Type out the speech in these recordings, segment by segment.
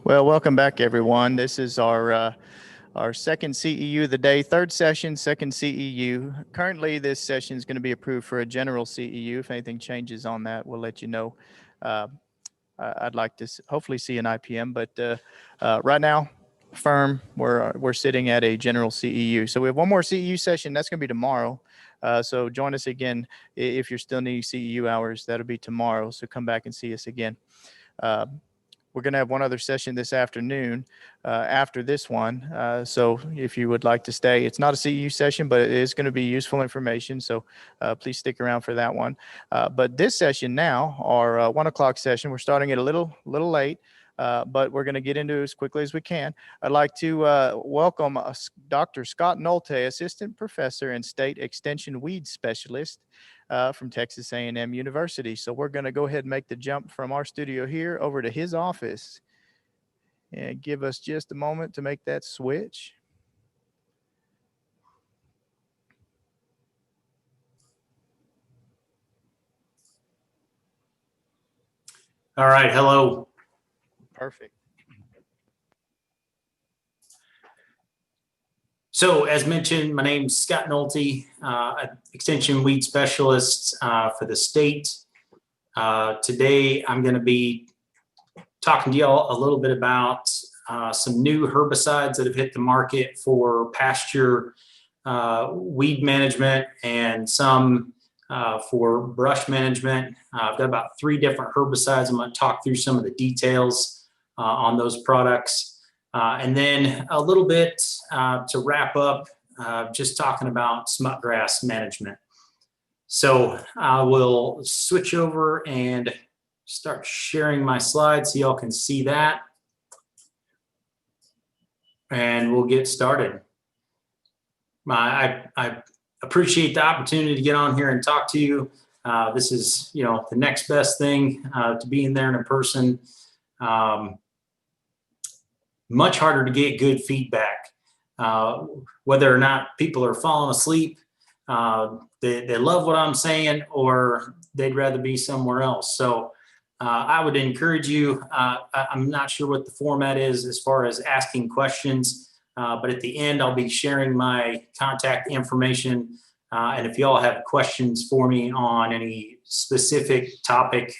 Well, welcome back, everyone. This is our second CEU of the day, third session, second CEU. Currently, this session is going to be approved for a general CEU. If anything changes on that, we'll let you know. I'd like to hopefully see an IPM, but right now, firm, we're sitting at a general CEU. So we have one more CEU session. That's going to be tomorrow. So join us again if you're still needing CEU hours. That'll be tomorrow. So come back and see us again. We're going to have one other session this afternoon after this one. So if you would like to stay, it's not a CEU session, but it is going to be useful information. So please stick around for that one. But this session now, our 1 o'clock session, we're starting it a little late, but we're going to get into it as quickly as we can. I'd like to welcome Dr. Scott Nolte, Assistant Professor and State Extension Weed Specialist from Texas A&M University. So we're going to go ahead and make the jump from our studio here over to his office. And give us just a moment to make that switch. All right, hello. Perfect. So as mentioned, my name's Scott Nolte, Extension Weed Specialist for the state. Today, I'm going to be talking to y'all a little bit about some new herbicides that have hit the market for pasture weed management and some for brush management. I've got about 3 different herbicides. I'm going to talk through some of the details on those products. And then a little bit to wrap up, just talking about smutgrass management. So I will switch over and start sharing my slides so y'all can see that. And we'll get started. I appreciate the opportunity to get on here and talk to you. This is, the next best thing to being there in person. Much harder to get good feedback, whether or not people are falling asleep, they love what I'm saying, or they'd rather be somewhere else. So I would encourage you, I'm not sure what the format is as far as asking questions, but at the end, I'll be sharing my contact information. And if y'all have questions for me on any specific topic,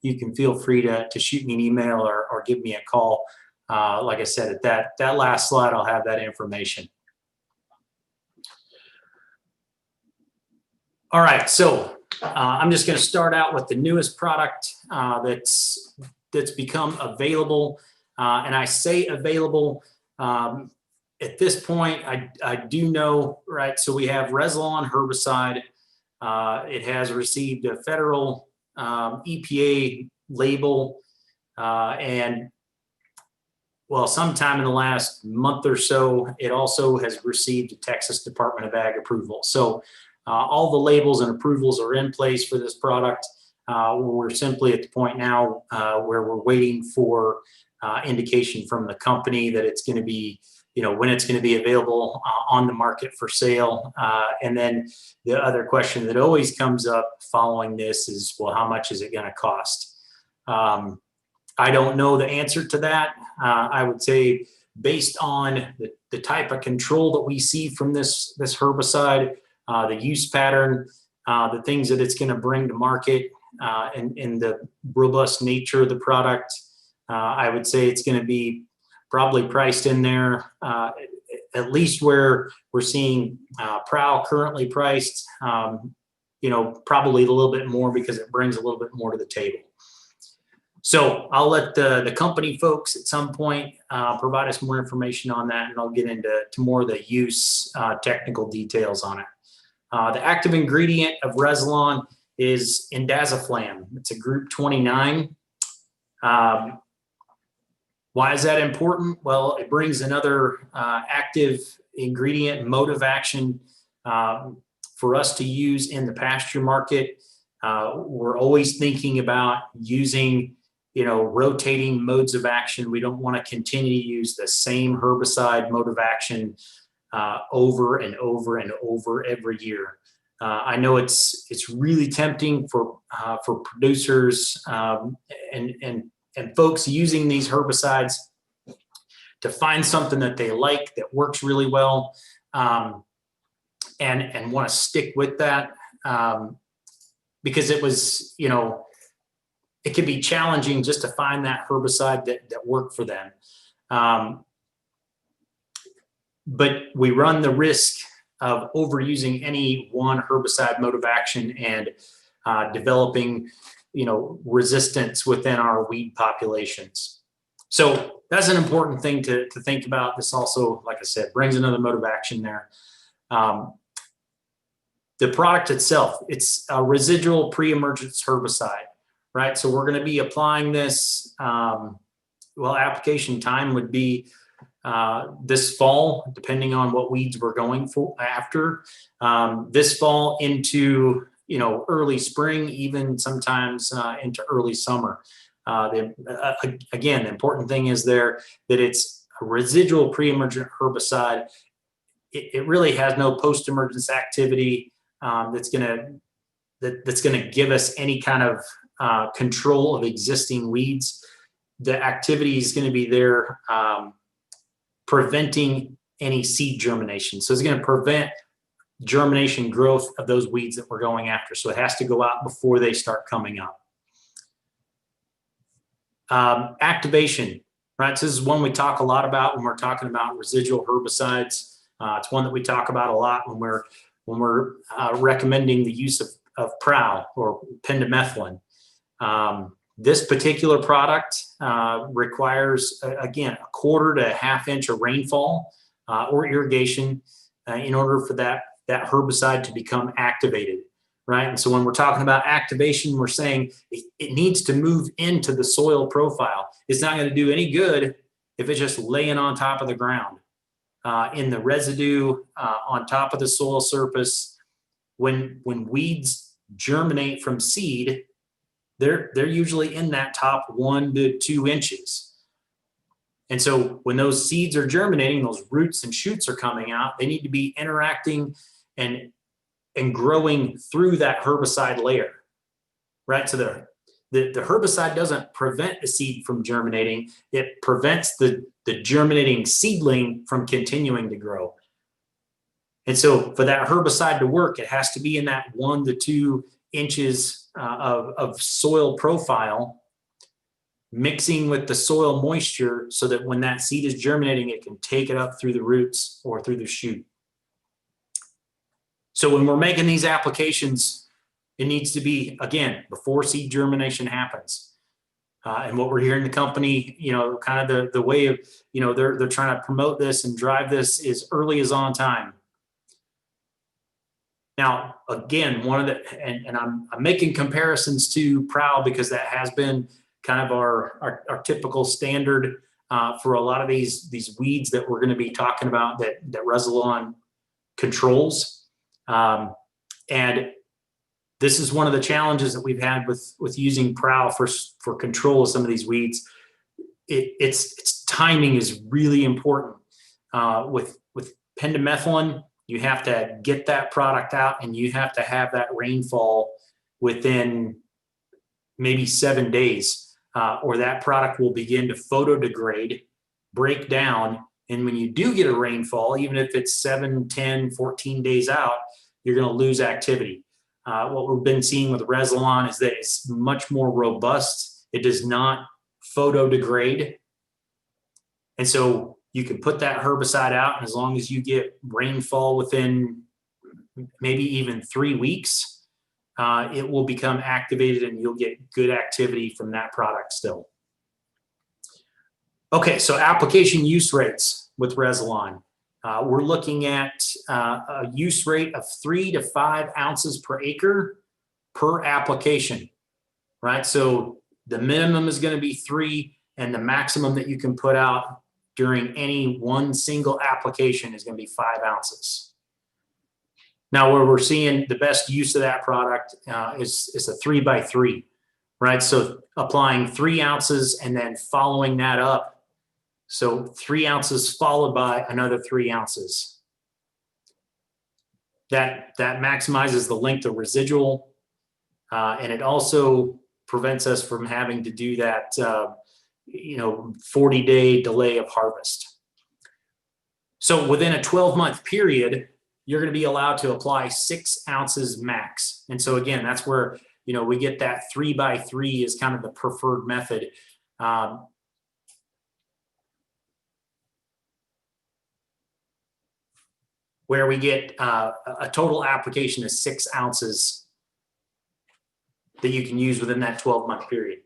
you can feel free to shoot me an email or give me a call. Like I said, at that last slide, I'll have that information. All right, so I'm just going to start out with the newest product that's become available. And I say available, at this point, I do know, right? So we have Rezilon herbicide. It has received a federal EPA label, and well, sometime in the last month or so, it also has received a Texas Department of Ag approval. So all the labels and approvals are in place for this product. We're simply at the point now where we're waiting for indication from the company that it's going to be, when it's going to be available on the market for sale. And then the other question that always comes up following this is, well, how much is it going to cost? I don't know the answer to that. I would say based on the type of control that we see from this herbicide, the use pattern, the things that it's going to bring to market, and the robust nature of the product, I would say it's going to be probably priced in there at least where we're seeing Prowl currently priced, probably a little bit more because it brings a little bit more to the table. So I'll let the company folks at some point provide us more information on that, and I'll get into more of the use technical details on it. The active ingredient of Rezilon is indaziflam. It's a group 29. Why is that important? Well, it brings another active ingredient mode of action for us to use in the pasture market. We're always thinking about using, rotating modes of action. We don't want to continue to use the same herbicide mode of action over and over and over every year. I know it's really tempting for producers and folks using these herbicides to find something that they like, that works really well, and want to stick with that, because it was, it can be challenging just to find that herbicide that worked for them. But we run the risk of overusing any one herbicide mode of action and developing, resistance within our weed populations. So that's an important thing to think about. This also, like I said, brings another mode of action there. The product itself, it's a residual pre-emergence herbicide, right? So we're going to be applying this, application time would be this fall, depending on what weeds we're going for after. This fall into early spring, even sometimes into early summer. Again, the important thing is there that it's a residual pre-emergent herbicide. It really has no post-emergence activity that's going to give us any kind of control of existing weeds. The activity is going to be there preventing any seed germination. So it's going to prevent germination growth of those weeds that we're going after. So it has to go out before they start coming up. Activation, right? So this is one we talk a lot about when we're talking about residual herbicides. It's one that we talk about a lot when we're recommending the use of Prowl or pendimethalin. This particular product requires, again, a quarter to a half inch of rainfall or irrigation in order for that herbicide to become activated, right? And so when we're talking about activation, we're saying it needs to move into the soil profile. It's not going to do any good if it's just laying on top of the ground, in the residue, on top of the soil surface. When weeds germinate from seed, they're usually in that top 1 to 2 inches. And so when those seeds are germinating, those roots and shoots are coming out, they need to be interacting and growing through that herbicide layer, right? So the herbicide doesn't prevent the seed from germinating. It prevents the germinating seedling from continuing to grow. And so for that herbicide to work, it has to be in that 1 to 2 inches of soil profile, mixing with the soil moisture so that when that seed is germinating, it can take it up through the roots or through the shoot. So when we're making these applications, it needs to be, again, before seed germination happens. And what we're hearing the company, kind of the way of, they're trying to promote this and drive this as early as on time. Now, again, and I'm making comparisons to Prowl because that has been kind of our typical standard for a lot of these weeds that we're going to be talking about that Rezilon controls. And this is one of the challenges that we've had with using Prowl for control of some of these weeds. Its timing is really important. With pendimethalin, you have to get that product out and you have to have that rainfall within maybe 7 days, or that product will begin to photodegrade, break down. And when you do get a rainfall, even if it's 7, 10, 14 days out, you're going to lose activity. What we've been seeing with Rezilon is that it's much more robust. It does not photodegrade. And so You can put that herbicide out, and as long as you get rainfall within maybe even 3 weeks, it will become activated and you'll get good activity from that product still. Okay, so application use rates with Rezilon. We're looking at a use rate of 3 to 5 ounces per acre per application, right? So the minimum is going to be 3, and the maximum that you can put out during any one single application is going to be 5 ounces. Now, where we're seeing the best use of that product is a 3x3, right? So applying 3 ounces and then following that up. So 3 ounces followed by another 3 ounces. That maximizes the length of residual, and it also prevents us from having to do that 40-day delay of harvest. So within a 12-month period, you're going to be allowed to apply 6 ounces max. And so again, that's where, we get that 3x3 is kind of the preferred method. Where we get a total application of 6 ounces that you can use within that 12-month period.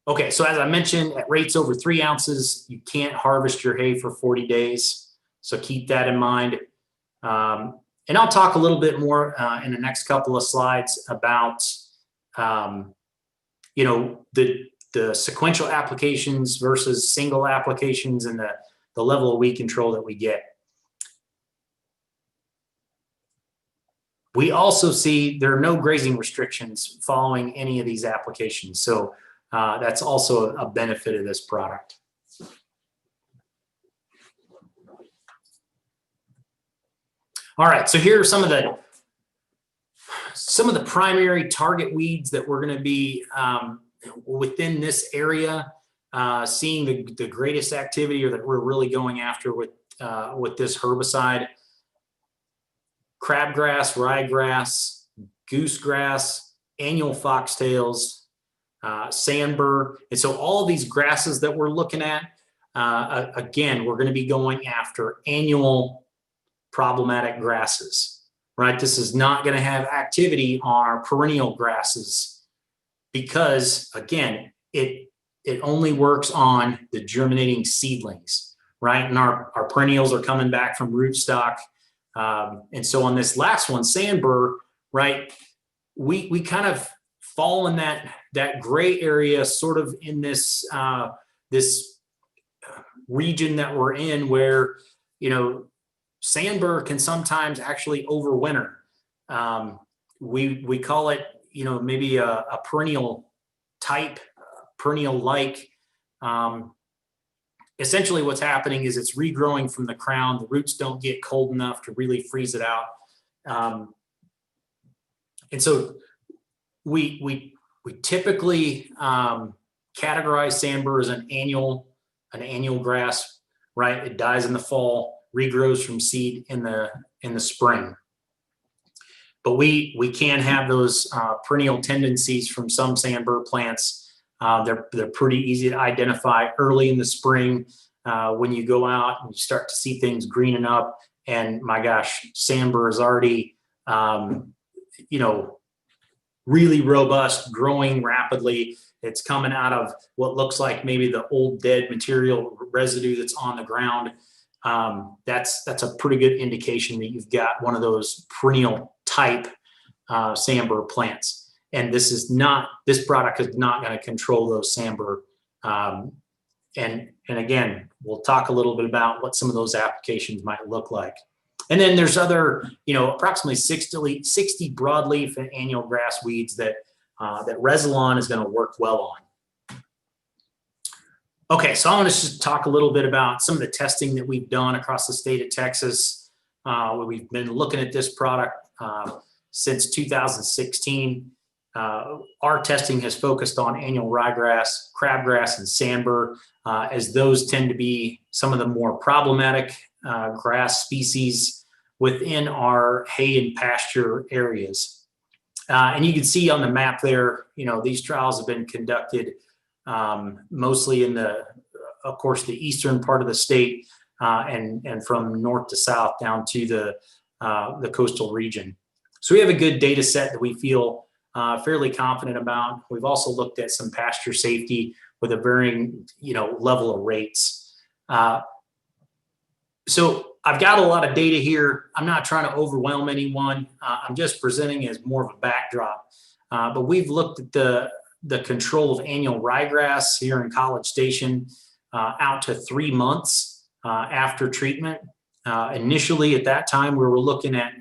Okay, so as I mentioned, at rates over 3 ounces, you can't harvest your hay for 40 days. So keep that in mind. And I'll talk a little bit more in the next couple of slides about, the sequential applications versus single applications and the level of weed control that we get. We also see there are no grazing restrictions following any of these applications. So that's also a benefit of this product. All right, so here are some of the primary target weeds that we're going to be within this area, seeing the greatest activity, or that we're really going after with this herbicide. Crabgrass, ryegrass, goosegrass, annual foxtails, sandbur. And so all of these grasses that we're looking at, again, we're going to be going after annual problematic grasses, right? This is not going to have activity on our perennial grasses because, again, it only works on the germinating seedlings, right? And our perennials are coming back from rootstock. And so on this last one, sandbur, right, we kind of fall in that gray area, sort of in this this region that we're in, where sandbur can sometimes actually overwinter. We call it maybe a perennial type, perennial like. Essentially what's happening is it's regrowing from the crown. The roots don't get cold enough to really freeze it out. And so we typically categorize sandbur as an annual grass, right? It dies in the fall, regrows from seed in the spring. But we can have those perennial tendencies from some sandbur plants. They're pretty easy to identify early in the spring when you go out and you start to see things greening up. And my gosh, sandbur is already, really robust, growing rapidly. It's coming out of what looks like maybe the old dead material residue that's on the ground. That's a pretty good indication that you've got one of those perennial type sandbur plants. And this product is not going to control those sandbur. And again, we'll talk a little bit about what some of those applications might look like. And then there's other, approximately 60 broadleaf and annual grass weeds that Rezilon is going to work well on. Okay, so I'm going to just talk a little bit about some of the testing that we've done across the state of Texas. We've been looking at this product since 2016. Our testing has focused on annual ryegrass, crabgrass, and sandbur, as those tend to be some of the more problematic grass species within our hay and pasture areas. And you can see on the map there, these trials have been conducted mostly in of course, the eastern part of the state, and from north to south down to the coastal region. So we have a good data set that we feel fairly confident about. We've also looked at some pasture safety with a varying, level of rates. So I've got a lot of data here. I'm not trying to overwhelm anyone. I'm just presenting as more of a backdrop. But we've looked at the control of annual ryegrass here in College Station out to 3 months after treatment. Initially, at that time, we were looking at,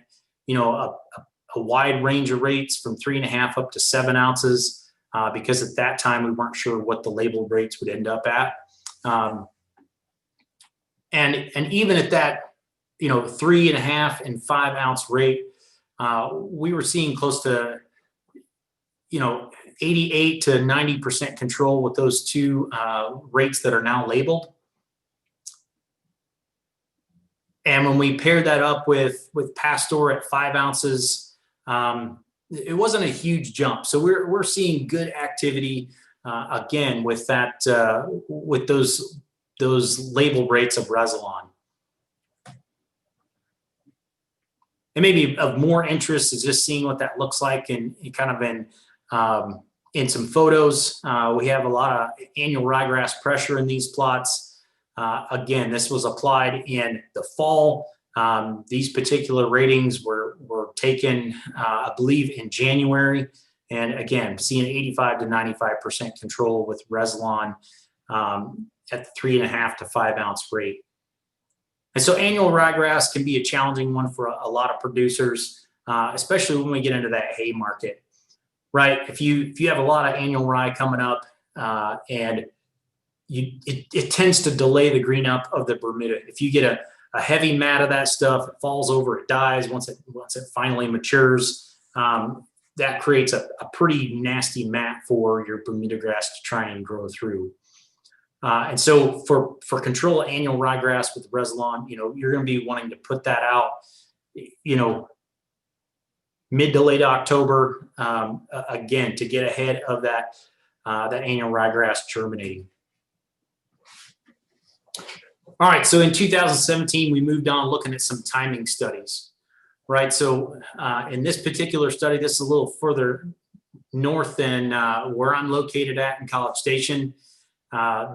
a wide range of rates from 3.5 up to 7 ounces, because at that time we weren't sure what the labeled rates would end up at. And even at that, 3.5 and 5 ounce rate, we were seeing close to, 88 to 90% control with those two rates that are now labeled. And when we paired that up with Pastor at 5 ounces, it wasn't a huge jump. So we're seeing good activity again with that with those label rates of Rezilon. And maybe of more interest is just seeing what that looks like in some photos. We have a lot of annual ryegrass pressure in these plots. Again, this was applied in the fall. These particular ratings were taken, I believe, in January. And again, seeing 85 to 95% control with Rezilon at the 3.5 to 5 ounce rate. And so annual ryegrass can be a challenging one for a lot of producers, especially when we get into that hay market, right? If you have a lot of annual rye coming up, and it tends to delay the green up of the Bermuda. If you get a heavy mat of that stuff, it falls over, it dies once it finally matures. That creates a pretty nasty mat for your Bermuda grass to try and grow through. And so for control of annual ryegrass with Rezilon, you're going to be wanting to put that out, mid to late October, again, to get ahead of that annual ryegrass germinating. All right, so in 2017, we moved on looking at some timing studies, right? So in this particular study, this is a little further north than where I'm located at in College Station.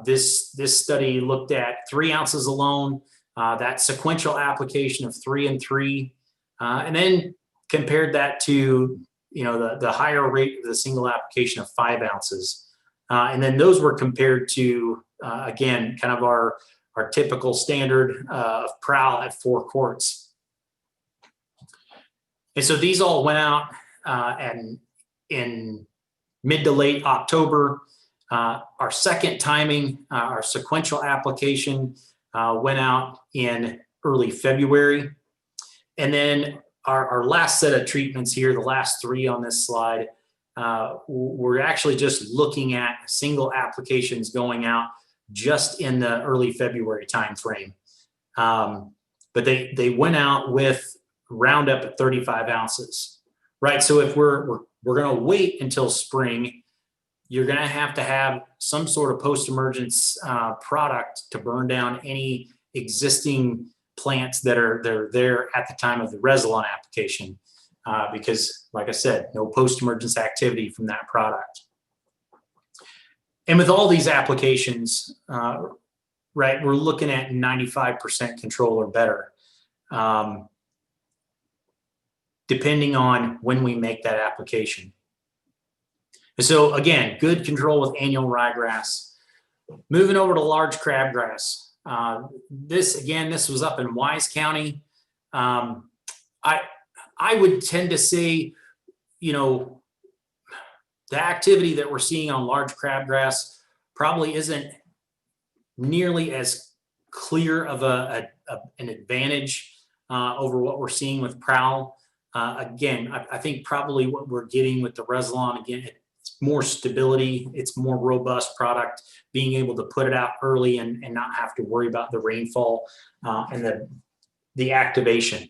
This study looked at 3 ounces alone, that sequential application of 3 and 3, and then compared that to the higher rate of the single application of 5 ounces. And then those were compared to, again, kind of our typical standard of prowl at 4 quarts. And so these all went out in mid to late October. Our second timing, our sequential application, went out in early February. And then our last set of treatments here, the last 3 on this slide, we're actually just looking at single applications going out just in the early February timeframe. But they went out with Roundup at 35 ounces, right? So if we're going to wait until spring, you're going to have some sort of post-emergence product to burn down any existing plants that are there at the time of the Rezilon application, because, like I said, no post-emergence activity from that product. And with all these applications, right, we're looking at 95% control or better, depending on when we make that application. And so again, good control with annual ryegrass. Moving over to large crabgrass. This was up in Wise County. I would tend to say, the activity that we're seeing on large crabgrass probably isn't nearly as clear of an advantage over what we're seeing with prowl. Again, I think probably what we're getting with the Rezilon, again, it's more stability, it's more robust product, being able to put it out early and not have to worry about the rainfall and the activation.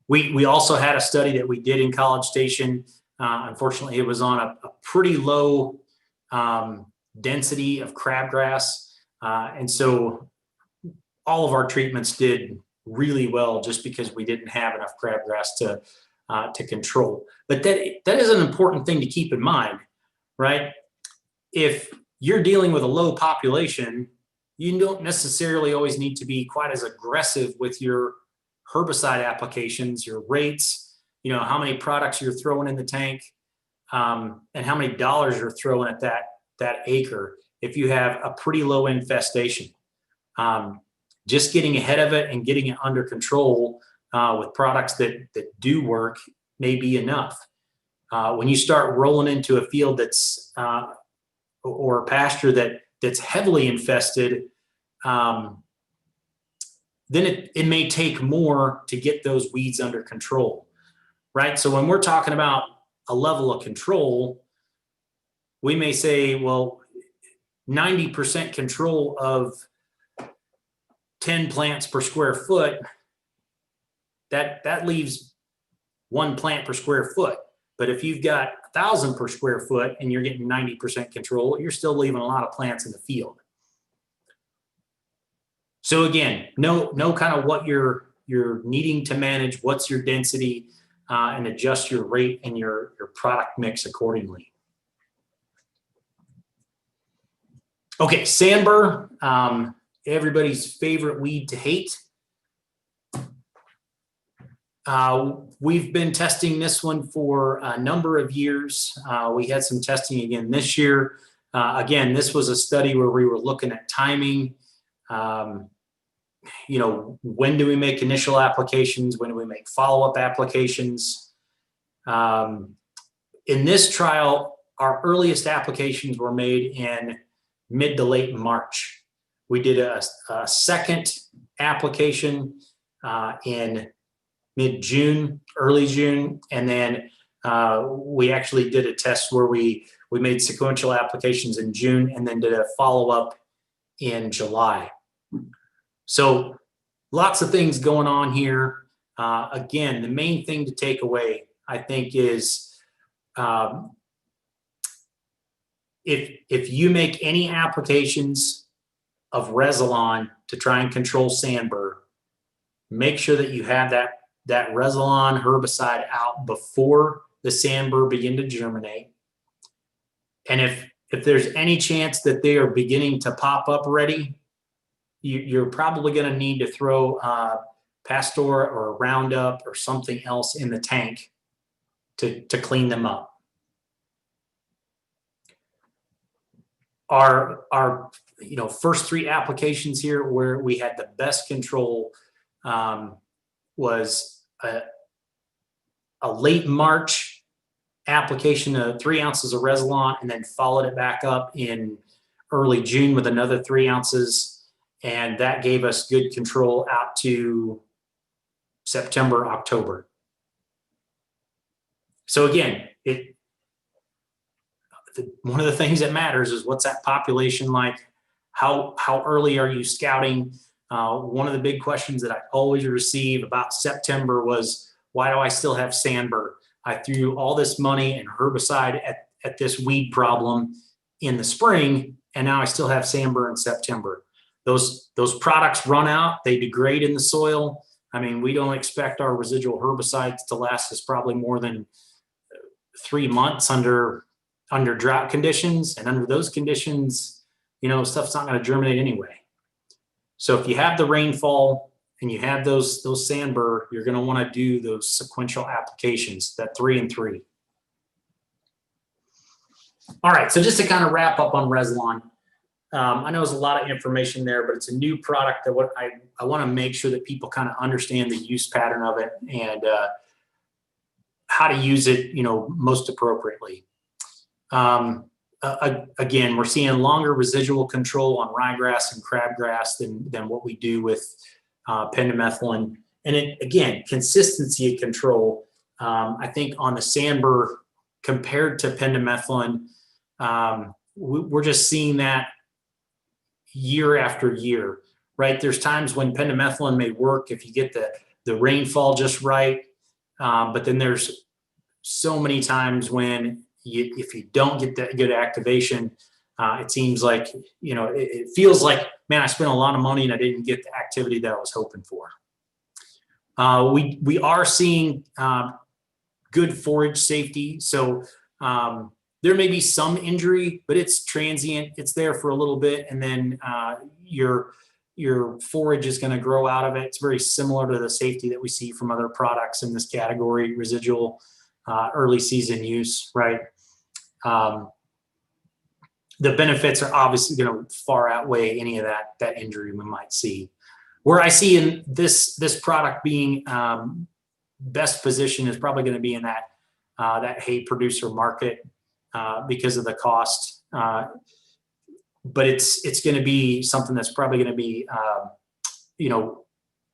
We also had a study that we did in College Station Unfortunately, it was on a pretty low density of crabgrass. And so all of our treatments did really well just because we didn't have enough crabgrass to control. But that is an important thing to keep in mind, right? If you're dealing with a low population, you don't necessarily always need to be quite as aggressive with your herbicide applications, your rates, how many products you're throwing in the tank, and how many dollars you're throwing at that acre. If you have a pretty low infestation, just getting ahead of it and getting it under control with products that do work may be enough. When you start rolling into a field that's or a pasture that's heavily infested, then it may take more to get those weeds under control, right? So when we're talking about a level of control, we may say, well, 90% control of 10 plants per square foot, that leaves 1 plant per square foot. But if you've got 1,000 per square foot and you're getting 90% control, you're still leaving a lot of plants in the field. So again, know kind of what you're needing to manage, what's your density, and adjust your rate and your product mix accordingly. Okay, sandbur, everybody's favorite weed to hate. We've been testing this one for a number of years. We had some testing again this year. Again, this was a study where we were looking at timing. When do we make initial applications? When do we make follow-up applications? In this trial, our earliest applications were made in mid to late March. We did a second application in mid-June, early June, and then we actually did a test where we made sequential applications in June and then did a follow-up in July. So lots of things going on here. Again, the main thing to take away, I think, is if you make any applications of Rezilon to try and control sandbur, make sure that you have that Rezilon herbicide out before the sandbur begin to germinate. And if there's any chance that they are beginning to pop up ready, you're probably going to need to throw Pastor or Roundup or something else in the tank to clean them up. Our first 3 applications here where we had the best control was a late March application of 3 ounces of Rezilon, and then followed it back up in early June with another 3 ounces. And that gave us good control out to September, October. So again, one of the things that matters is what's that population like? How early are you scouting? One of the big questions that I always receive about September was, why do I still have sandbur? I threw all this money and herbicide at this weed problem in the spring, and now I still have sandbur in September. Those products run out, they degrade in the soil. I mean, we don't expect our residual herbicides to last us probably more than 3 months under drought conditions. And under those conditions, stuff's not going to germinate anyway. So if you have the rainfall and you have those sandbur, you're going to want to do those sequential applications, that 3 and 3. All right, so just to kind of wrap up on Rezilon, I know there's a lot of information there, but it's a new product that what I want to make sure that people kind of understand the use pattern of it and how to use it, most appropriately. Again, we're seeing longer residual control on ryegrass and crabgrass than what we do with pendimethalin. And again, consistency of control. I think on the sandbur compared to pendimethalin, we're just seeing that year after year, right? There's times when pendimethalin may work if you get the rainfall just right, but then there's so many times when if you don't get that good activation, it seems like, it feels like, man, I spent a lot of money and I didn't get the activity that I was hoping for. We are seeing good forage safety. So there may be some injury, but it's transient. It's there for a little bit, and then your forage is going to grow out of it. It's very similar to the safety that we see from other products in this category, residual early season use, right? The benefits are obviously going to far outweigh any of that injury we might see. Where I see in this product being best position is probably going to be in that hay producer market because of the cost. But it's going to be something that's probably going to be,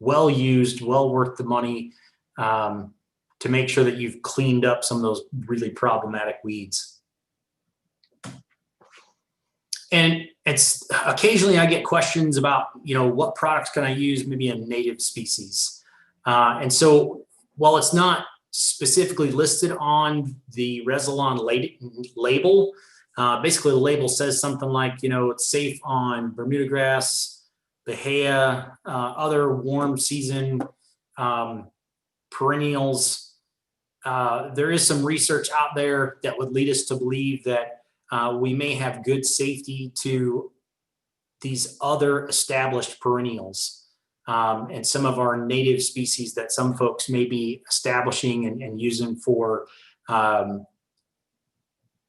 well used, well worth the money to make sure that you've cleaned up some of those really problematic weeds. And it's occasionally I get questions about, what products can I use maybe a native species? And so while it's not specifically listed on the Rezilon label, basically the label says something like, it's safe on Bermuda grass, Bahia, other warm season perennials. There is some research out there that would lead us to believe that we may have good safety to these other established perennials and some of our native species that some folks may be establishing and using for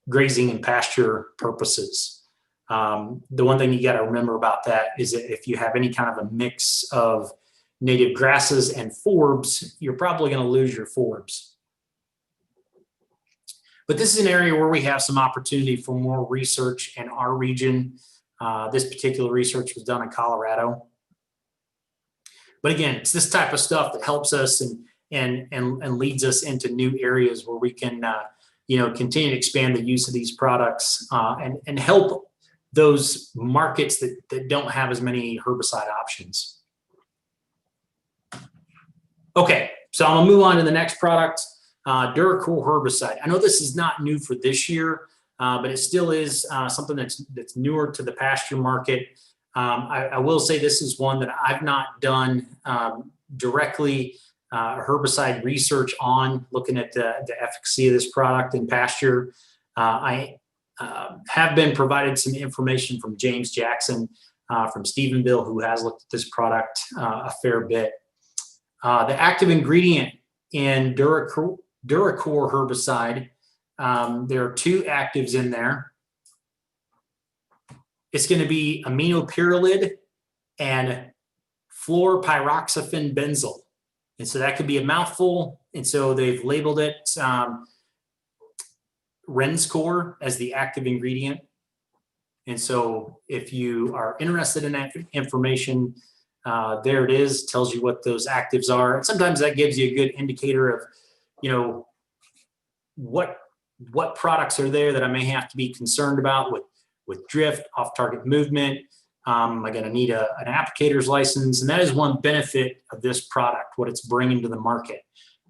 grazing and pasture purposes. The one thing you got to remember about that is that if you have any kind of a mix of native grasses and forbs, you're probably going to lose your forbs. But this is an area where we have some opportunity for more research in our region. This particular research was done in Colorado. But again, it's this type of stuff that helps us and leads us into new areas where we can continue to expand the use of these products and help those markets that don't have as many herbicide options. Okay, so I'm gonna move on to the next product. DuraCor herbicide. I know this is not new for this year, but it still is something that's newer to the pasture market. I will say this is one that I've not done directly herbicide research on, looking at the efficacy of this product in pasture. I have been provided some information from James Jackson from Stephenville, who has looked at this product a fair bit. The active ingredient in DuraCor herbicide, there are two actives in there. It's going to be aminopyrrolide and fluorpyroxafen benzyl. And so that could be a mouthful. And so they've labeled it Rezilon as the active ingredient. And so if you are interested in that information, there it is, tells you what those actives are. And sometimes that gives you a good indicator of, what products are there that I may have to be concerned about with drift, off-target movement. Am I going to need an applicator's license? And that is one benefit of this product, what it's bringing to the market,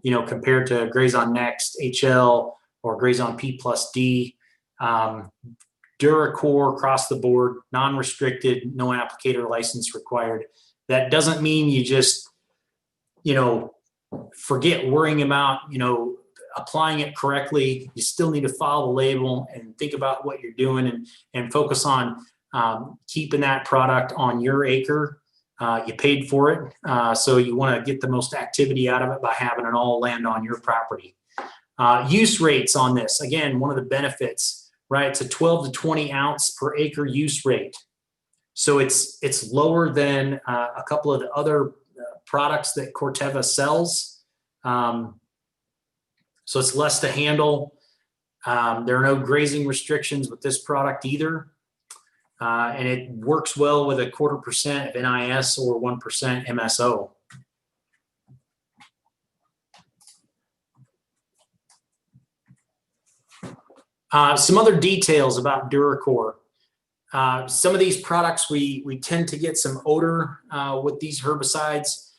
compared to Grazon Next, HL, or Grazon P+D. DuraCor across the board, non-restricted, no applicator license required. That doesn't mean you just, forget worrying about, applying it correctly. You still need to follow the label and think about what you're doing and focus on keeping that product on your acre. You paid for it, so you want to get the most activity out of it by having it all land on your property. Use rates on this, again, one of the benefits, right? It's a 12 to 20 ounce per acre use rate. So it's lower than a couple of the other products that Corteva sells. So it's less to handle. There are no grazing restrictions with this product either. And it works well with 0.25% of NIS or 1% MSO. Some other details about DuraCor. Some of these products, we tend to get some odor with these herbicides.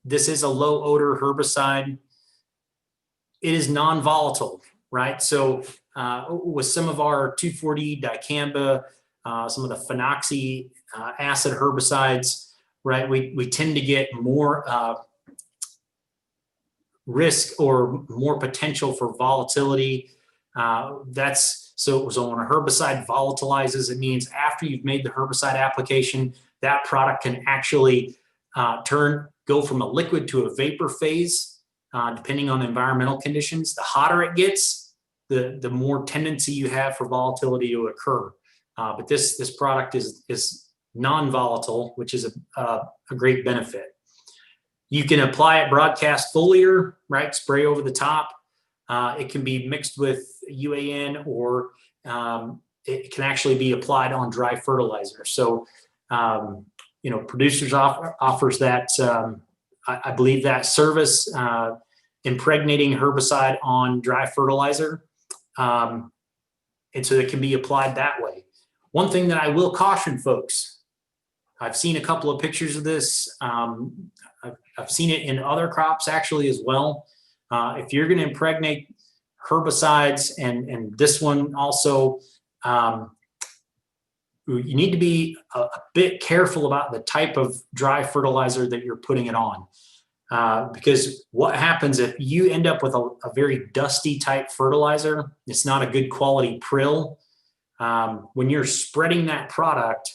This is a low odor herbicide. it is non-volatile, right? So with some of our 2,4-D dicamba, some of the phenoxy acid herbicides, right, we tend to get more risk or more potential for volatility. So when a herbicide volatilizes, it means after you've made the herbicide application, that product can actually go from a liquid to a vapor phase, depending on the environmental conditions. The hotter it gets, the more tendency you have for volatility to occur. But this product is non-volatile, which is a great benefit. You can apply it broadcast foliar, right? Spray over the top. It can be mixed with UAN, or it can actually be applied on dry fertilizer. So, producers offers that, I believe, that service, impregnating herbicide on dry fertilizer. And so it can be applied that way. One thing that I will caution folks, I've seen a couple of pictures of this. I've seen it in other crops actually as well. If you're going to impregnate herbicides, and this one also, you need to be a bit careful about the type of dry fertilizer that you're putting it on. Because what happens if you end up with a very dusty type fertilizer, it's not a good quality prill. When you're spreading that product,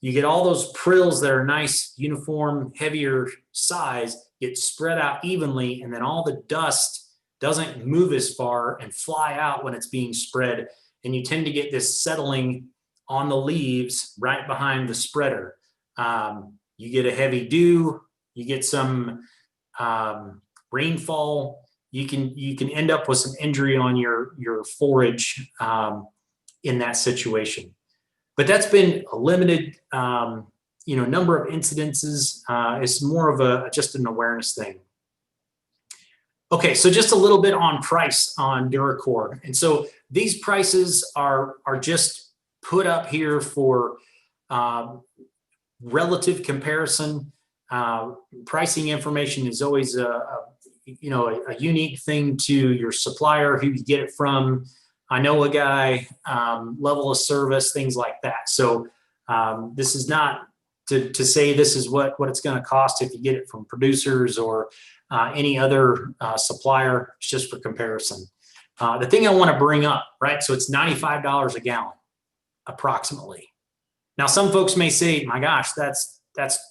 you get all those prills that are nice, uniform, heavier size, get spread out evenly, and then all the dust doesn't move as far and fly out when it's being spread. And you tend to get this settling on the leaves right behind the spreader. You get a heavy dew, you get some rainfall, you can end up with some injury on your forage in that situation. But that's been a limited, number of incidences. It's more of just an awareness thing. Okay, so just a little bit on price on DuraCor. And so these prices are just put up here for relative comparison. Pricing information is always a unique thing to your supplier, who you get it from. I know a guy, level of service, things like that. So this is not to say this is what it's going to cost if you get it from producers or any other supplier. It's just for comparison. The thing I want to bring up, right? So it's $95 a gallon, approximately. Now, some folks may say, "My gosh, that's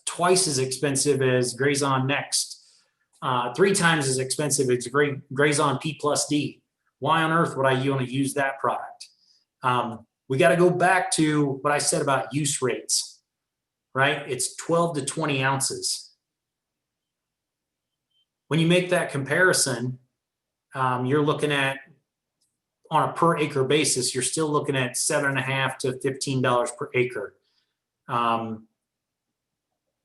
twice as expensive as Rezilon Next, 3 times as expensive as Rezilon P+D. Why on earth would I want to use that product?" We got to go back to what I said about use rates, right? It's 12 to 20 ounces. When you make that comparison, you're looking at, on a per acre basis, you're still looking at $7.50 to $15 per acre.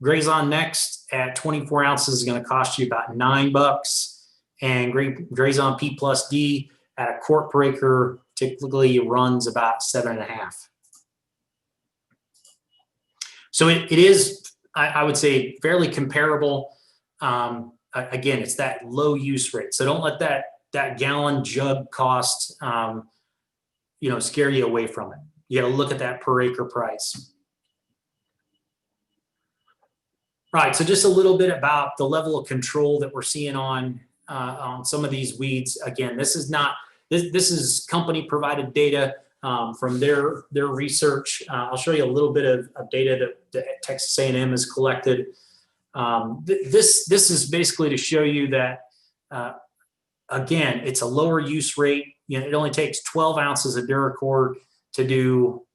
Rezilon Next at 24 ounces is going to cost you about $9, and Rezilon P+D at a quart per acre typically runs about $7.50. So it is, I would say, fairly comparable. Again, it's that low use rate. So don't let that gallon jug cost, scare you away from it. You got to look at that per acre price. Right. So just a little bit about the level of control that we're seeing on some of these weeds. Again, this is company provided data from their research. I'll show you a little bit of data that Texas A&M has collected. This is basically to show you that, again, it's a lower use rate. It only takes 12 ounces of DuraCor to do,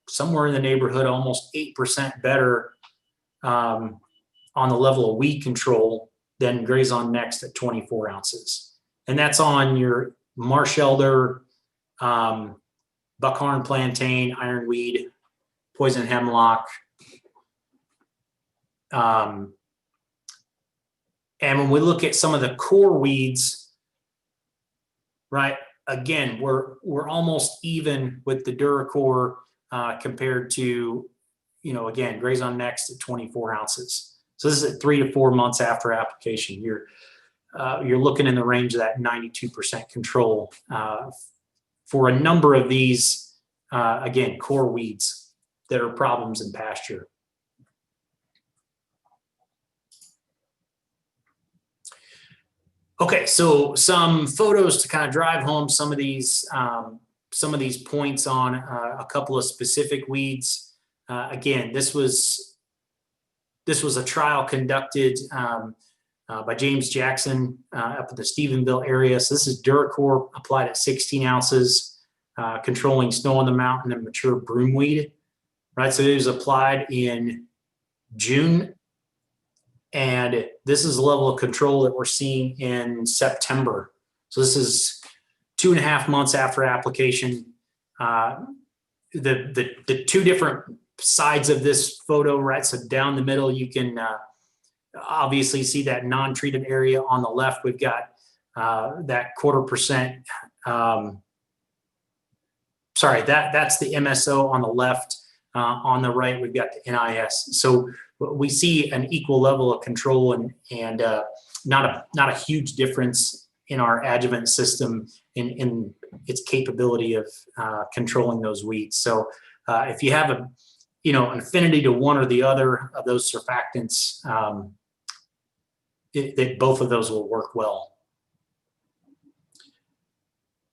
somewhere in the neighborhood, almost 8% better on the level of weed control than Rezilon Next at 24 ounces. And that's on your marsh elder, buckhorn plantain, ironweed, poison hemlock. And when we look at some of the core weeds, right, again, we're almost even with the DuraCor compared to, again, Rezilon Next at 24 ounces. So this is at 3 to 4 months after application. you're looking in the range of that 92% control for a number of these, again, core weeds that are problems in pasture. Okay, so some photos to kind of drive home some of these points on a couple of specific weeds. Again, this was a trial conducted by James Jackson up at the Stephenville area. So this is DuraCor applied at 16 ounces, controlling snow on the mountain and mature broomweed. Right, so it was applied in June. And this is the level of control that we're seeing in September. So this is 2.5 months after application. The two different sides of this photo, right? So down the middle, you can obviously see that non-treated area. On the left, we've got that 0.25%. Sorry, that's the MSO on the left. On the right, we've got the NIS. So we see an equal level of control and not a huge difference in our adjuvant system in its capability of controlling those weeds. So if you have an affinity to one or the other of those surfactants, both of those will work well.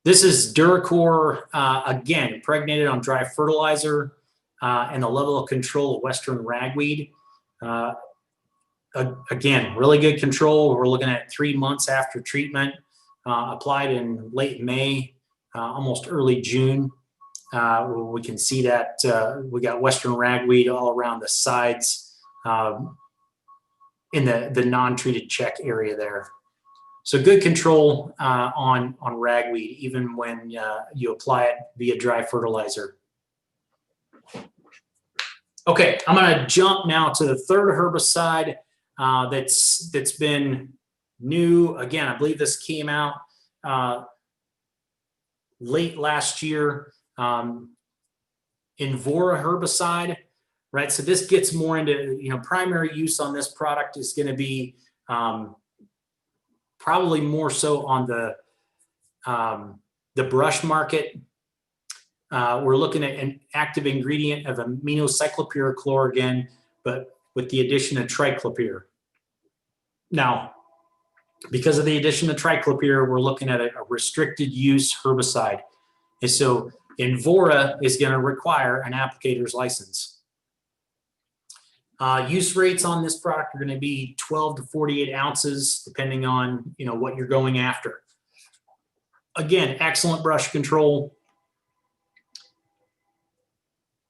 This is DuraCor, again, impregnated on dry fertilizer and the level of control of Western ragweed. Again, really good control. We're looking at 3 months after treatment, applied in late May, almost early June. We can see that we got Western ragweed all around the sides in the non-treated check area there. So good control on ragweed, even when you apply it via dry fertilizer. Okay, I'm going to jump now to the third herbicide that's been new. Again, I believe this came out late last year. Invora herbicide, right? So this gets more into, primary use on this product is going to be probably more so on the brush market. We're looking at an active ingredient of aminocyclopyrrochlor again, but with the addition of triclopyr. Now, because of the addition of triclopyr, we're looking at a restricted use herbicide. And so Invora is going to require an applicator's license. Use rates on this product are going to be 12 to 48 ounces, depending on what you're going after. Again, excellent brush control.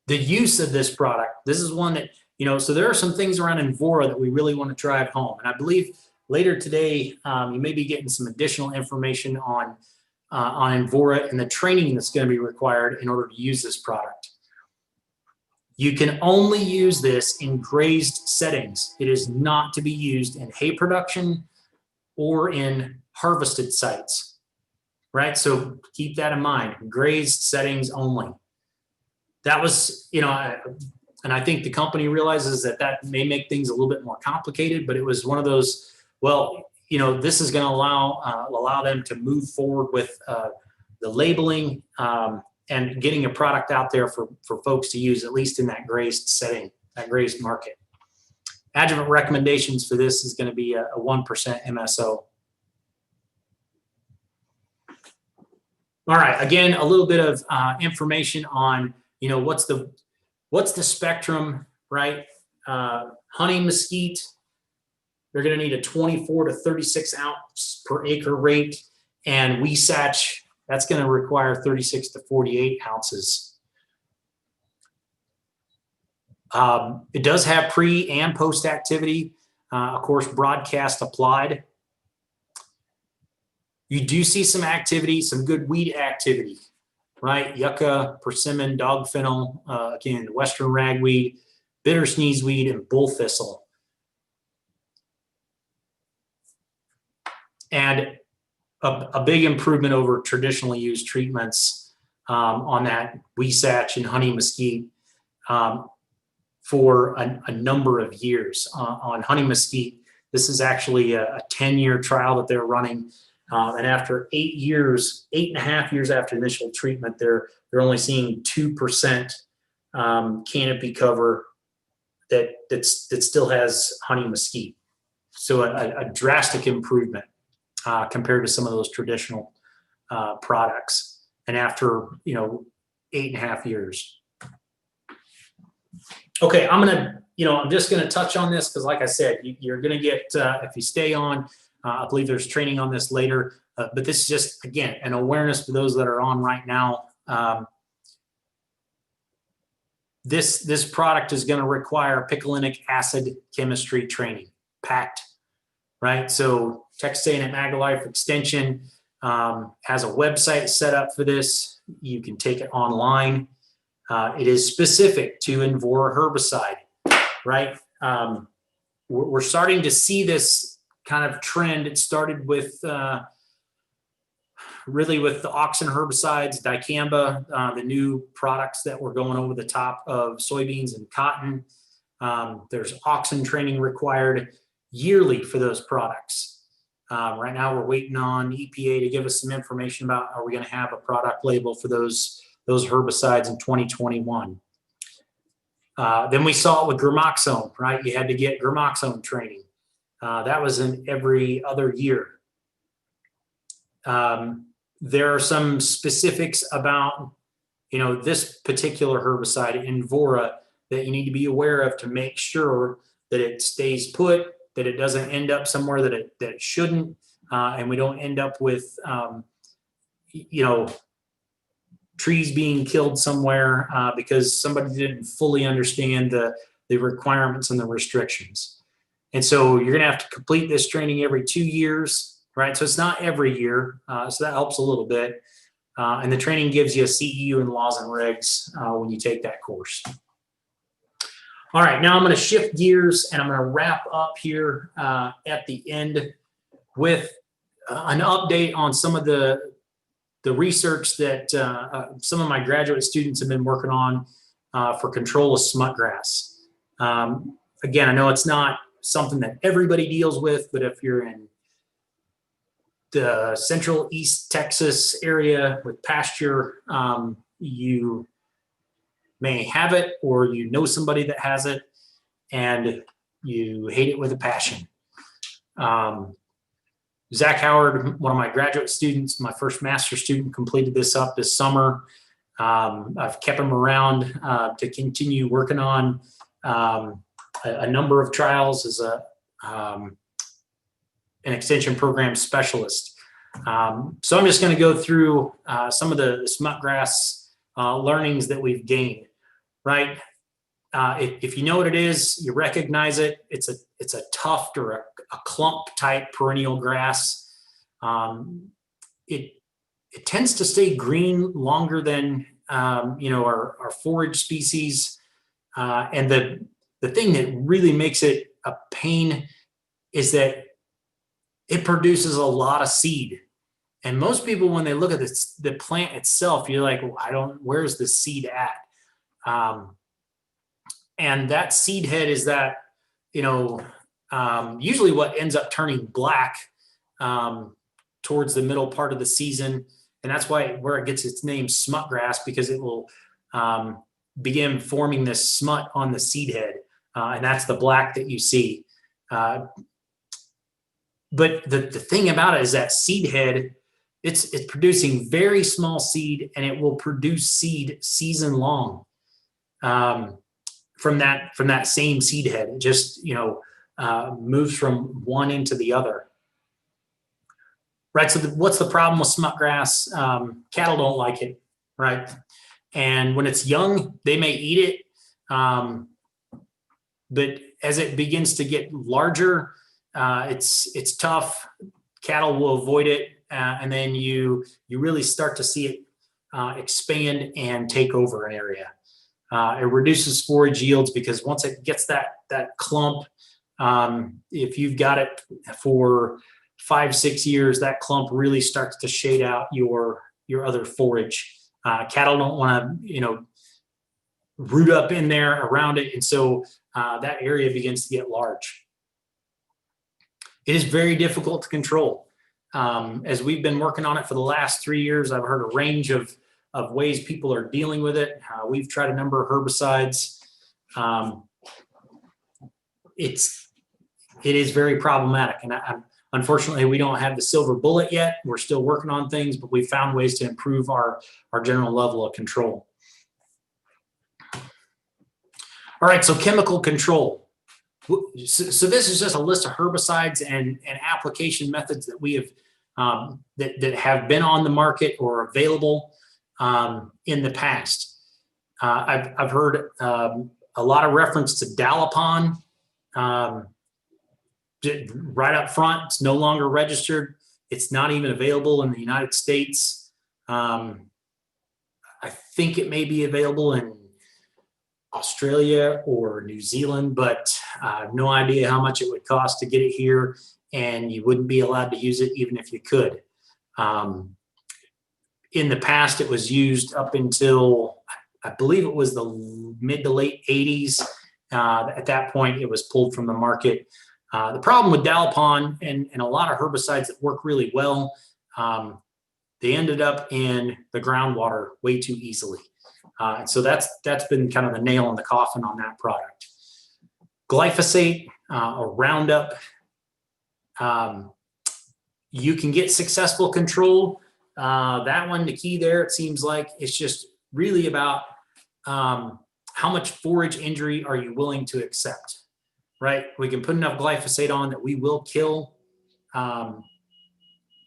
The use of this product, this is one that, so there are some things around Invora that we really want to drive home. And I believe later today, you may be getting some additional information on Invora and the training that's going to be required in order to use this product. You can only use this in grazed settings. It is not to be used in hay production or in harvested sites, right? So keep that in mind, grazed settings only. That was, and I think the company realizes that may make things a little bit more complicated, but it was one of those, this is going to allow them to move forward with the labeling and getting a product out there for folks to use, at least in that grazed setting, that grazed market. Adjuvant recommendations for this is going to be a 1% MSO. All right, again, a little bit of information on what's the spectrum, right? Honey mesquite, they're going to need a 24 to 36 ounce per acre rate, and Weesatch, that's going to require 36 to 48 ounces. It does have pre and post activity, of course, broadcast applied. You do see some activity, some good weed activity, right? Yucca, persimmon, dog fennel, again, Western ragweed, bitter sneezeweed, and bull thistle. And a big improvement over traditionally used treatments on that Weesatch and honey mesquite for a number of years. On honey mesquite, This is actually a 10-year trial that they're running. And after 8.5 years after initial treatment, they're only seeing 2% canopy cover that still has honey mesquite. So a drastic improvement compared to some of those traditional products. And after 8.5 years. Okay, I'm just gonna touch on this because, like I said, you're gonna get if you stay on. I believe there's training on this later, but this is just, again, an awareness for those that are on right now. This product is going to require picolinic acid chemistry training, PACT, right? So Texas A&M AgriLife Extension has a website set up for this. You can take it online. It is specific to Invora herbicide, right? We're starting to see this kind of trend. It started with really with the auxin herbicides, dicamba, the new products that were going over the top of soybeans and cotton. There's auxin training required yearly for those products. Right now we're waiting on EPA to give us some information about, are we going to have a product label for those herbicides in 2021. Then we saw it with gramoxone, right? You had to get gramoxone training. That was in every other year. There are some specifics about, this particular herbicide, Invora, that you need to be aware of to make sure that it stays put, that it doesn't end up somewhere that it shouldn't, and we don't end up with, trees being killed somewhere because somebody didn't fully understand the requirements and the restrictions. And so you're going to have to complete this training every 2 years, right? So it's not every year. So that helps a little bit. And the training gives you a CEU and laws and regs when you take that course. All right, now I'm going to shift gears and I'm going to wrap up here at the end with an update on some of the research that some of my graduate students have been working on for control of smutgrass. Again, I know it's not something that everybody deals with, but if you're in the central East Texas area with pasture, you may have it, or somebody that has it, and you hate it with a passion. Zach Howard, one of my graduate students, my first master's student, completed this up this summer. I've kept him around to continue working on a number of trials as an extension program specialist. So I'm just going to go through some of the smutgrass learnings that we've gained, right? If you know what it is, you recognize it. It's a tuft or a clump type perennial grass. It tends to stay green longer than our forage species. And the thing that really makes it a pain is that it produces a lot of seed. And most people, when they look at the plant itself, you're like, well, where's the seed at? And that seed head is that, usually what ends up turning black towards the middle part of the season. And that's where it gets its name, smutgrass, because it will begin forming this smut on the seed head. And that's the black that you see. But the thing about it is that seed head, it's producing very small seed, and it will produce seed season long from that same seed head. It just moves from one into the other. Right. So what's the problem with smutgrass? Cattle don't like it, right? And when it's young, they may eat it, but as it begins to get larger, it's tough. Cattle will avoid it, and then you really start to see it expand and take over an area. It reduces forage yields because once it gets that clump, if you've got it for 5-6 years, that clump really starts to shade out your other forage. Cattle don't want to root up in there around it, and so that area begins to get large. It is very difficult to control. As we've been working on it for the last 3 years, I've heard a range of ways people are dealing with it. We've tried a number of herbicides. It is very problematic, and unfortunately, we don't have the silver bullet yet. We're still working on things, but we've found ways to improve our general level of control. All right, so chemical control. So this is just a list of herbicides and application methods that we have that have been on the market or available in the past. I've heard a lot of reference to Dalapon. Right up front, it's no longer registered. It's not even available in the United States. I think it may be available in Australia or New Zealand, but I have no idea how much it would cost to get it here, and you wouldn't be allowed to use it even if you could. In the past, it was used up until, I believe it was the mid to late 80s. At that point, it was pulled from the market. The problem with Dalapon and a lot of herbicides that work really well, they ended up in the groundwater way too easily. And so that's been kind of the nail in the coffin on that product. Glyphosate or Roundup, you can get successful control. That one, the key there, it seems like it's just really about how much forage injury are you willing to accept, right? We can put enough glyphosate on that we will kill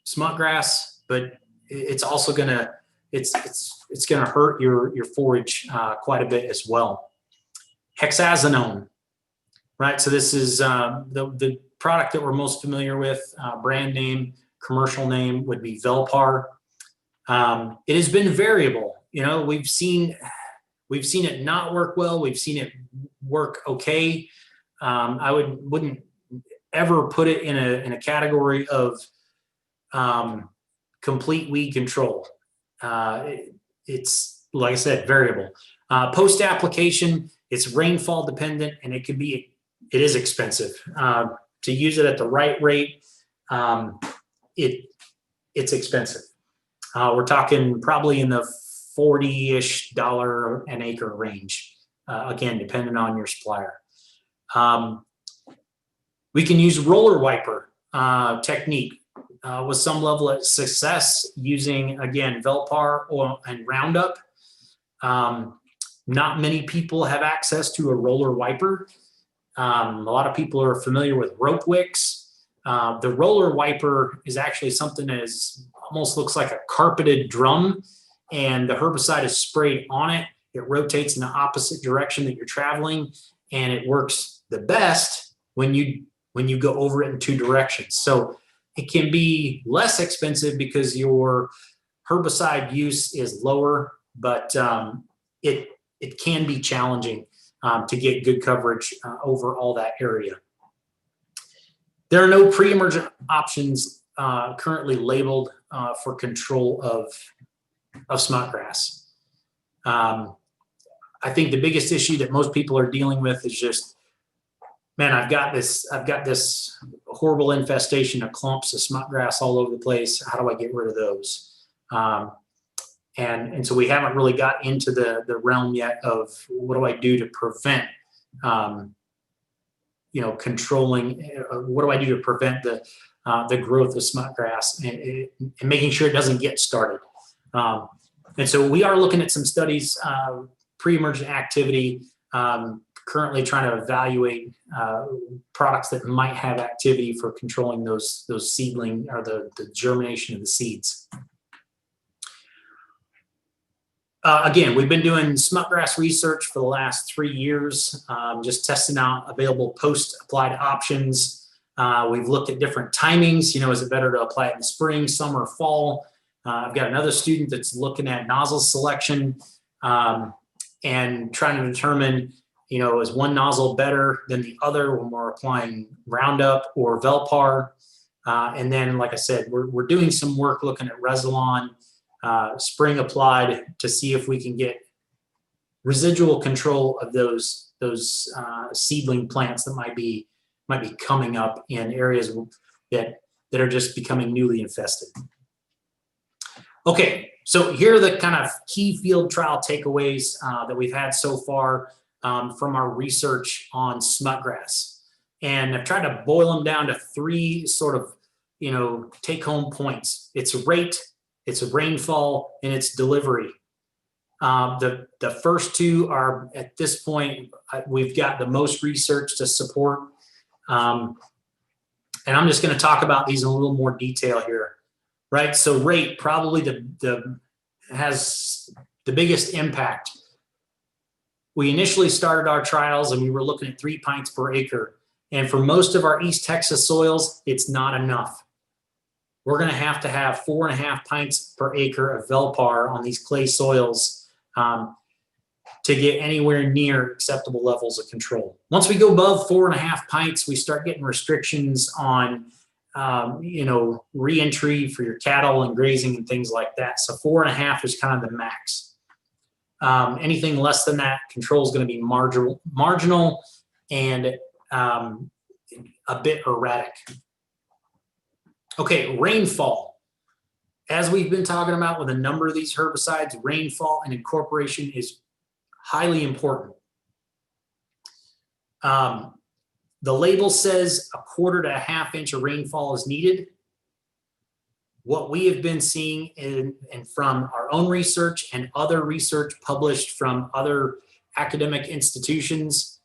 smutgrass, but it's also gonna it's gonna hurt your forage quite a bit as well. Hexazinone, right? So this is the product that we're most familiar with. Brand name, commercial name would be Velpar. It has been variable. You know, we've seen it not work well. We've seen it work okay. I wouldn't ever put it in a category of complete weed control. It's, like I said, variable. Post application, it's rainfall dependent, and it is expensive. To use it at the right rate, it's expensive. We're talking probably in the $40-ish an acre range. Again, depending on your supplier. We can use roller wiper technique with some level of success using, again, Velpar and Roundup. Not many people have access to a roller wiper. A lot of people are familiar with rope wicks. The roller wiper is actually something that almost looks like a carpeted drum, and the herbicide is sprayed on it. It rotates in the opposite direction that you're traveling, and it works the best when you go over it in two directions. So it can be less expensive because your herbicide use is lower, but it can be challenging to get good coverage over all that area. There are no pre-emergent options currently labeled for control of smutgrass. I think the biggest issue that most people are dealing with is just, man, I've got this horrible infestation of clumps of smutgrass all over the place. How do I get rid of those? And so we haven't really got into the realm yet of what do I do to prevent, controlling, what do I do to prevent the growth of smutgrass and making sure it doesn't get started. And so we are looking at some studies, pre-emergent activity, currently trying to evaluate products that might have activity for controlling those seedling or the germination of the seeds. Again, we've been doing Smutgrass research for the last 3 years, just testing out available post-applied options. We've looked at different timings. Is it better to apply it in the spring, summer, fall? I've got another student that's looking at nozzle selection and trying to determine, is one nozzle better than the other when we're applying Roundup or Velpar? And then, like I said, we're doing some work looking at Rezilon, spring applied, to see if we can get residual control of those seedling plants that might be might be coming up in areas that are just becoming newly infested. Okay, so here are the kind of key field trial takeaways that we've had so far from our research on smutgrass. And I've tried to boil them down to three sort of, take-home points. It's rate, it's rainfall, and it's delivery. The first two are, at this point, we've got the most research to support. And I'm just going to talk about these in a little more detail here, right? So rate probably has the biggest impact. We initially started our trials and we were looking at 3 pints per acre. And for most of our East Texas soils, it's not enough. We're going to have 4.5 pints per acre of Velpar on these clay soils to get anywhere near acceptable levels of control. Once we go above 4.5 pints, we start getting restrictions on, re-entry for your cattle and grazing and things like that. So 4.5 is kind of the max. Anything less than that, control is going to be marginal and a bit erratic. Okay, rainfall. As we've been talking about with a number of these herbicides, rainfall and incorporation is highly important. The label says 1/4 to 1/2 inch of rainfall is needed. What we have been seeing and from our own research and other research published from other academic institutions,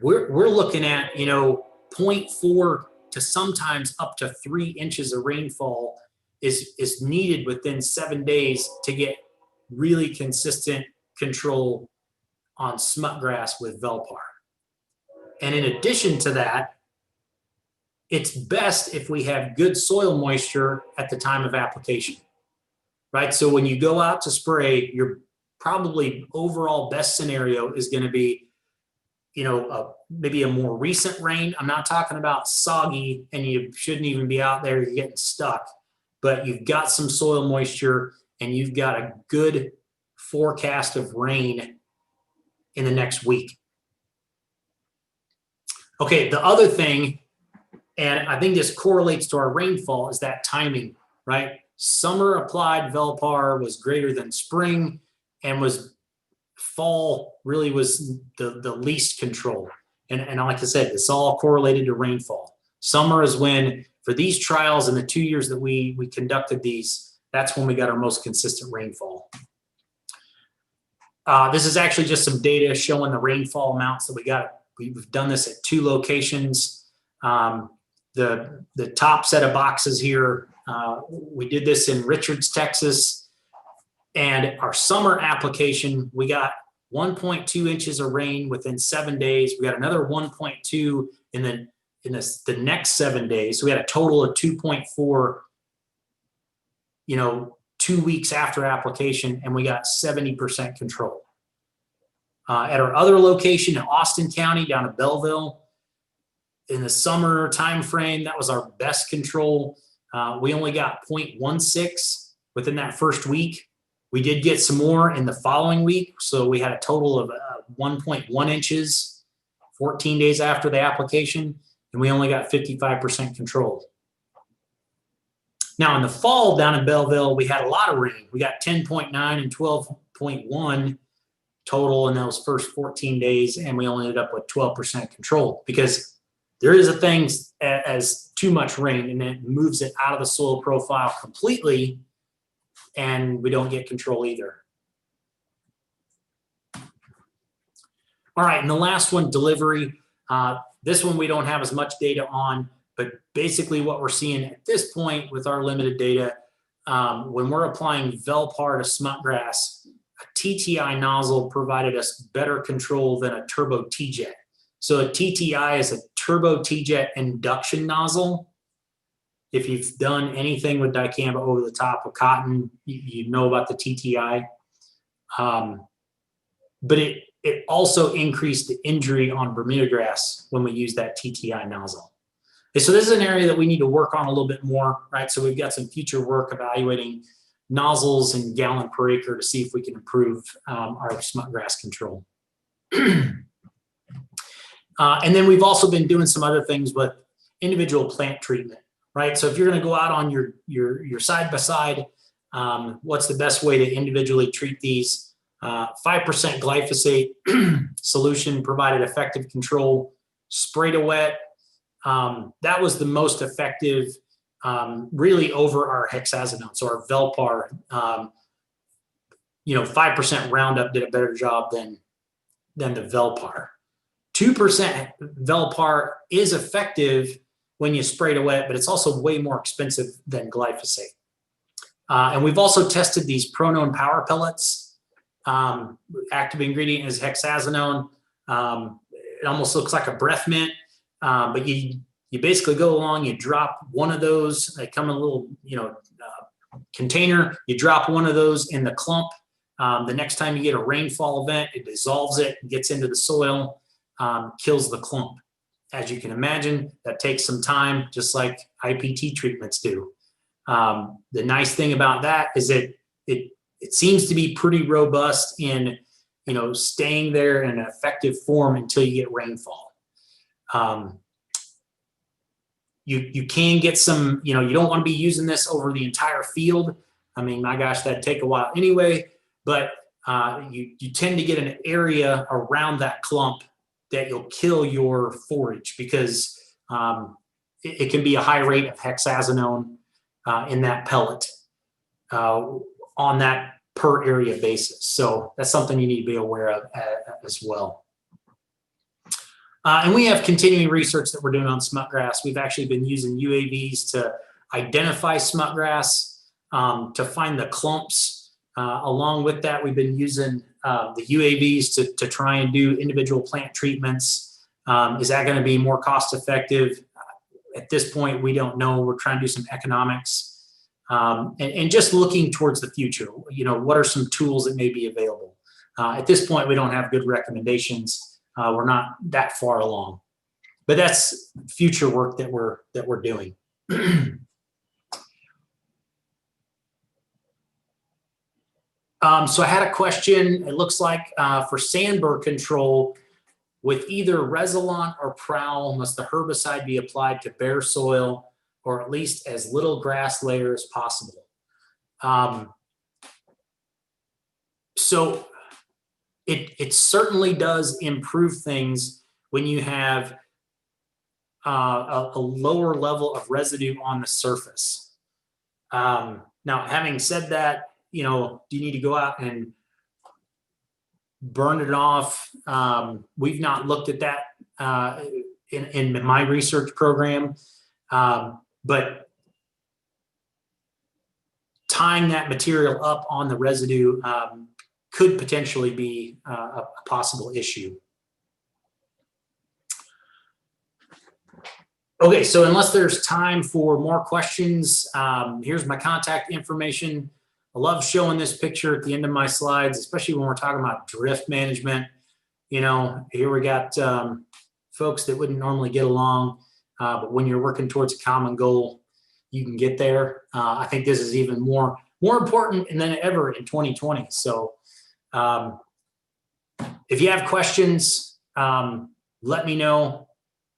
we're looking at 0.4 to sometimes up to 3 inches of rainfall is needed within 7 days to get really consistent control on smutgrass with Velpar. And in addition to that, it's best if we have good soil moisture at the time of application, right? So when you go out to spray, your probably overall best scenario is going to be, maybe a more recent rain. I'm not talking about soggy and you shouldn't even be out there, you're getting stuck, but you've got some soil moisture and you've got a good forecast of rain in the next week. Okay, the other thing, and I think this correlates to our rainfall, is that timing, right? Summer applied Velpar was greater than spring, and fall really was the least control. And like I said, it's all correlated to rainfall. Summer is when, for these trials in the 2 years that we conducted these, that's when we got our most consistent rainfall. This is actually just some data showing the rainfall amounts that we got. We've done this at 2 locations. The top set of boxes here, we did this in Richards, Texas. And our summer application, we got 1.2 inches of rain within 7 days. We got another 1.2 in the next 7 days. So we had a total of 2.4, 2 weeks after application, and we got 70% control. At our other location in Austin County, down in Belleville, in the summer time frame, that was our best control. We only got 0.16 within that first week. We did get some more in the following week, so we had a total of 1.1 inches 14 days after the application, and we only got 55% control. Now in the fall down in Belleville, we had a lot of rain. We got 10.9 and 12.1 total in those first 14 days, and we only ended up with 12% control, because there is a thing as too much rain, and it moves it out of the soil profile completely, and we don't get control either. All right, and the last one, delivery. This one we don't have as much data on, but basically what we're seeing at this point with our limited data, when we're applying Velpar to smutgrass, a TTI nozzle provided us better control than a turbo T-jet. So a TTI is a turbo T-jet induction nozzle. If you've done anything with dicamba over the top of cotton, you know about the TTI. But it also increased the injury on Bermuda grass when we use that TTI nozzle. And so this is an area that we need to work on a little bit more, right? So we've got some future work evaluating nozzles and gallon per acre to see if we can improve our smutgrass control. And then we've also been doing some other things with individual plant treatment, right? So if you're going to go out on your side by side, what's the best way to individually treat these? 5% glyphosate solution provided effective control. Spray to wet, that was the most effective, really over our hexazinone. So our Velpar, 5% Roundup did a better job than the Velpar. 2% Velpar is effective when you spray to wet, but it's also way more expensive than glyphosate. And we've also tested these Pronone Power Pellets. Active ingredient is hexazinone. It almost looks like a breath mint, but you basically go along, you drop one of those. They come in a little, container. You drop one of those in the clump. The next time you get a rainfall event, it dissolves it, gets into the soil, kills the clump. As you can imagine, that takes some time, just like IPT treatments do. The nice thing about that is it seems to be pretty robust in, staying there in an effective form until you get rainfall. You can get some, you don't want to be using this over the entire field. I mean, my gosh, that'd take a while anyway, but you tend to get an area around that clump that you'll kill your forage, because it can be a high rate of hexazinone in that pellet on that per area basis. So that's something you need to be aware of as well. And we have continuing research that we're doing on smutgrass. We've actually been using UAVs to identify smutgrass, to find the clumps. Along with that, we've been using the UAVs to try and do individual plant treatments. Is that going to be more cost effective? At this point, we don't know. We're trying to do some economics. And just looking towards the future, what are some tools that may be available? At this point, we don't have good recommendations. We're not that far along, but that's future work that we're doing. So I had a question. It looks like for sandbur control, with either Rezilon or Prowl, must the herbicide be applied to bare soil, or at least as little grass layer as possible? So it certainly does improve things when you have a lower level of residue on the surface. Now, having said that, do you need to go out and burn it off? We've not looked at that in my research program. But tying that material up on the residue could potentially be a possible issue. Okay, so unless there's time for more questions, here's my contact information. I love showing this picture at the end of my slides, especially when we're talking about drift management. Here we got folks that wouldn't normally get along, but when you're working towards a common goal, you can get there. I think this is even more important than ever in 2020. So if you have questions, let me know,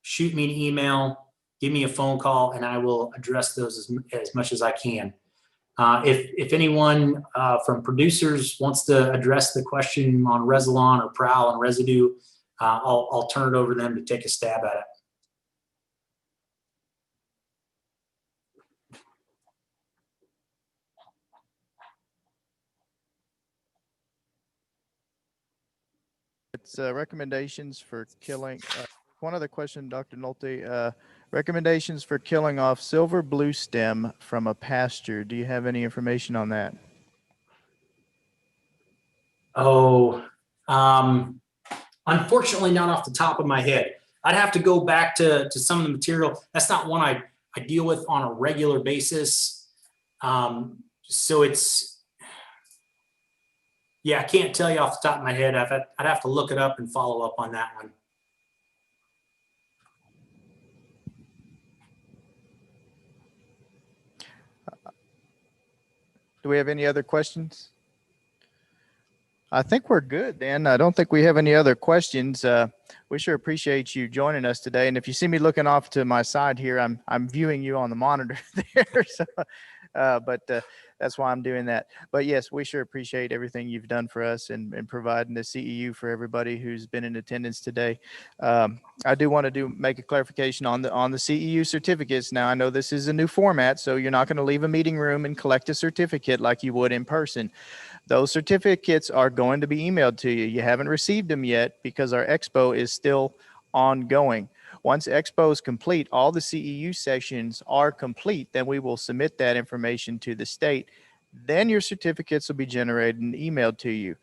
shoot me an email, give me a phone call, and I will address those as much as I can. If anyone from producers wants to address the question on Rezilon or Prowl and residue, I'll turn it over to them to take a stab at it. It's recommendations for killing. One other question, Dr. Nolte. Recommendations for killing off silver blue stem from a pasture. Do you have any information on that? Oh, unfortunately, not off the top of my head. I'd have to go back to some of the material. That's not one I deal with on a regular basis. So yeah, I can't tell you off the top of my head. I'd have to look it up and follow up on that one. Do we have any other questions? I think we're good, Dan. I don't think we have any other questions. We sure appreciate you joining us today. And if you see me looking off to my side here, I'm viewing you on the monitor there. So, but that's why I'm doing that. But yes, we sure appreciate everything you've done for us and providing the CEU for everybody who's been in attendance today. I do want to make a clarification on the CEU certificates. Now, I know this is a new format, so you're not going to leave a meeting room and collect a certificate like you would in person. Those certificates are going to be emailed to you. You haven't received them yet because our expo is still ongoing. Once expo is complete, all the CEU sessions are complete, then we will submit that information to the state. Then your certificates will be generated and emailed to you.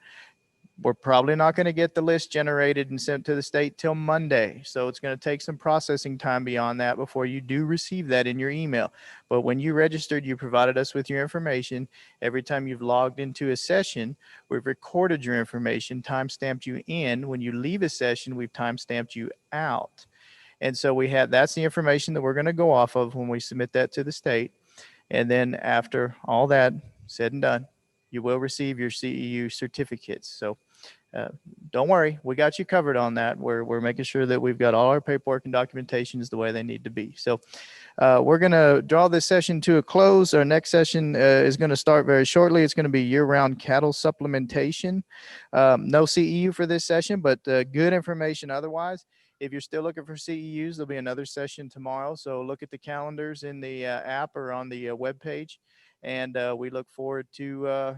We're probably not going to get the list generated and sent to the state till Monday. So it's going to take some processing time beyond that before you do receive that in your email. But when you registered, you provided us with your information. Every time you've logged into a session, we've recorded your information, timestamped you in. When you leave a session, we've timestamped you out. And so that's the information that we're going to go off of when we submit that to the state. And then after all that said and done, you will receive your CEU certificates. So don't worry, we got you covered on that. We're making sure that we've got all our paperwork and documentations the way they need to be. So we're going to draw this session to a close. Our next session is going to start very shortly. It's going to be year-round cattle supplementation. No CEU for this session, but good information otherwise. If you're still looking for CEUs, there'll be another session tomorrow. So look at the calendars in the app or on the web page. And we look forward to